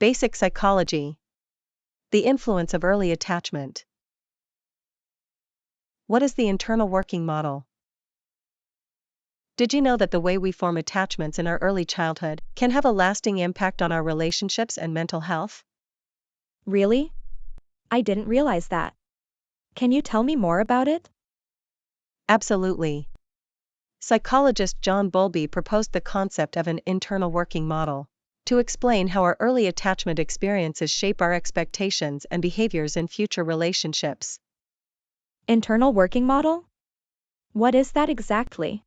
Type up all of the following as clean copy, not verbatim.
Basic psychology. The influence of early attachment. What is the internal working model? Did you know that the way we form attachments in our early childhood can have a lasting impact on our relationships and mental health? Really? I didn't realize that. Can you tell me more about it? Absolutely. Psychologist John Bowlby proposed the concept of an internal working model to explain how our early attachment experiences shape our expectations and behaviors in future relationships. Internal working model? What is that exactly?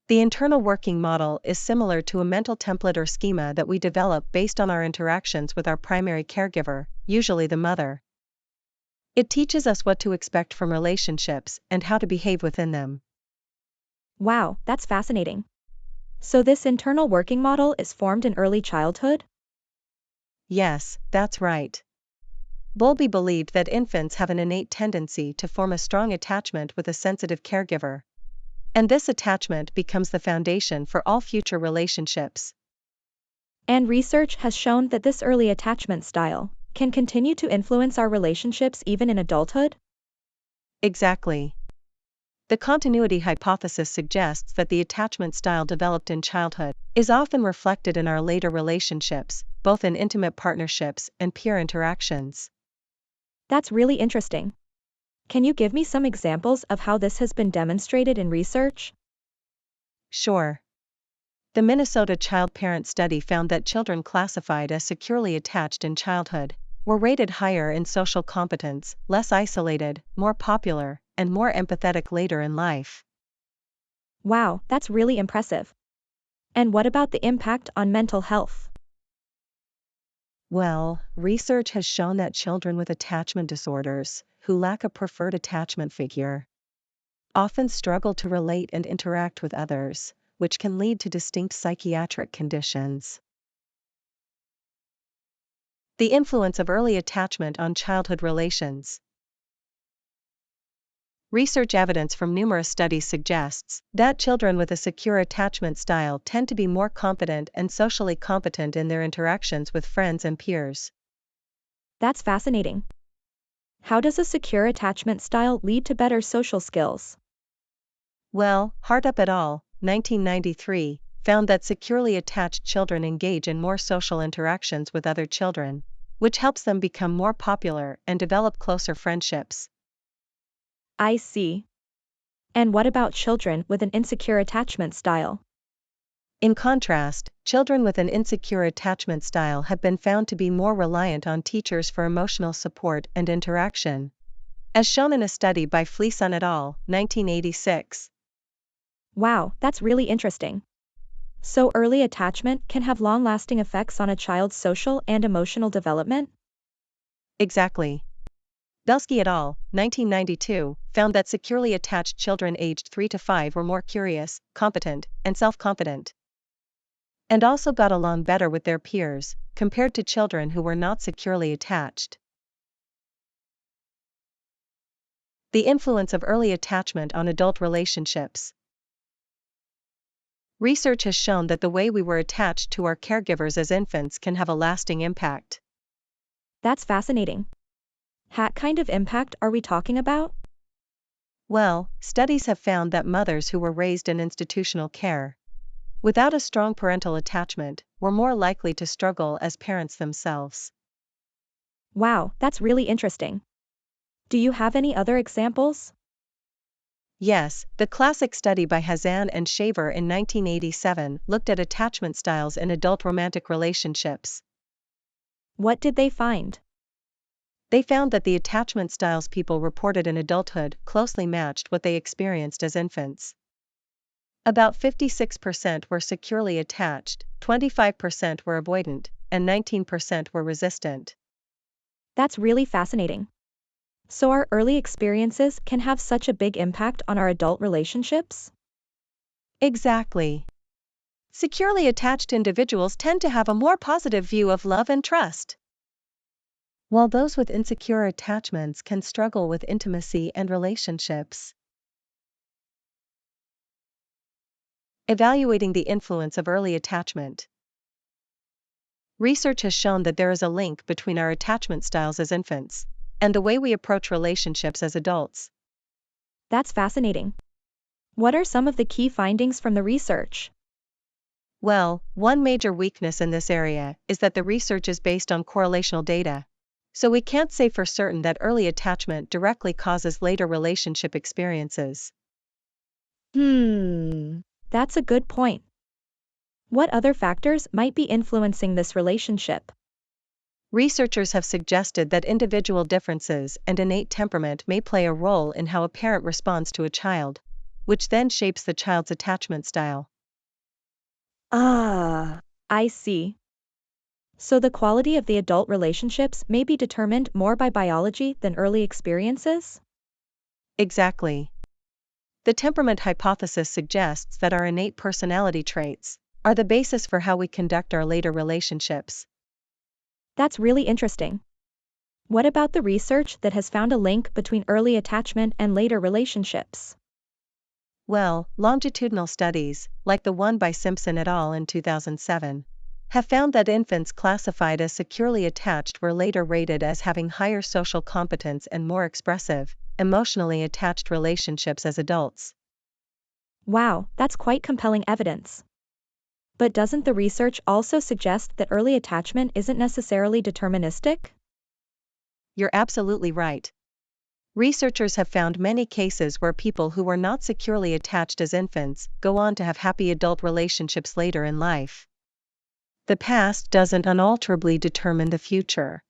The internal working model is similar to a mental template or schema that we develop based on our interactions with our primary caregiver, usually the mother. It teaches us what to expect from relationships and how to behave within them. Wow, that's fascinating. So this internal working model is formed in early childhood? Yes, that's right. Bowlby believed that infants have an innate tendency to form a strong attachment with a sensitive caregiver. And this attachment becomes the foundation for all future relationships. And research has shown that this early attachment style can continue to influence our relationships even in adulthood? Exactly. The continuity hypothesis suggests that the attachment style developed in childhood is often reflected in our later relationships, both in intimate partnerships and peer interactions. That's really interesting. Can you give me some examples of how this has been demonstrated in research? Sure. The Minnesota Child Parent Study found that children classified as securely attached in childhood were rated higher in social competence, less isolated, more popular, and more empathetic later in life. Wow, that's really impressive. And what about the impact on mental health? Well, research has shown that children with attachment disorders, who lack a preferred attachment figure, often struggle to relate and interact with others, which can lead to distinct psychiatric conditions. The influence of early attachment on childhood relations. Research evidence from numerous studies suggests that children with a secure attachment style tend to be more confident and socially competent in their interactions with friends and peers. That's fascinating. How does a secure attachment style lead to better social skills? Well, Hardup et al., 1993, found that securely attached children engage in more social interactions with other children, which helps them become more popular and develop closer friendships. I see. And what about children with an insecure attachment style? In contrast, children with an insecure attachment style have been found to be more reliant on teachers for emotional support and interaction, as shown in a study by Fleeson et al., 1986. Wow, that's really interesting. So early attachment can have long-lasting effects on a child's social and emotional development? Exactly. Belsky et al., 1992, found that securely attached children aged 3 to 5 were more curious, competent, and self-confident, and also got along better with their peers, compared to children who were not securely attached. The influence of early attachment on adult relationships. Research has shown that the way we were attached to our caregivers as infants can have a lasting impact. That's fascinating. What kind of impact are we talking about? Well, studies have found that mothers who were raised in institutional care, without a strong parental attachment, were more likely to struggle as parents themselves. Wow, that's really interesting. Do you have any other examples? Yes, the classic study by Hazan and Shaver in 1987 looked at attachment styles in adult romantic relationships. What did they find? They found that the attachment styles people reported in adulthood closely matched what they experienced as infants. About 56% were securely attached, 25% were avoidant, and 19% were resistant. That's really fascinating. So our early experiences can have such a big impact on our adult relationships? Exactly. Securely attached individuals tend to have a more positive view of love and trust, while those with insecure attachments can struggle with intimacy and relationships. Evaluating the influence of early attachment. Research has shown that there is a link between our attachment styles as infants and the way we approach relationships as adults. That's fascinating. What are some of the key findings from the research? Well, one major weakness in this area is that the research is based on correlational data. So we can't say for certain that early attachment directly causes later relationship experiences. That's a good point. What other factors might be influencing this relationship? Researchers have suggested that individual differences and innate temperament may play a role in how a parent responds to a child, which then shapes the child's attachment style. I see. So the quality of the adult relationships may be determined more by biology than early experiences? Exactly. The temperament hypothesis suggests that our innate personality traits are the basis for how we conduct our later relationships. That's really interesting. What about the research that has found a link between early attachment and later relationships? Well, longitudinal studies, like the one by Simpson et al. In 2007, have found that infants classified as securely attached were later rated as having higher social competence and more expressive, emotionally attached relationships as adults. Wow, that's quite compelling evidence. But doesn't the research also suggest that early attachment isn't necessarily deterministic? You're absolutely right. Researchers have found many cases where people who were not securely attached as infants go on to have happy adult relationships later in life. The past doesn't unalterably determine the future.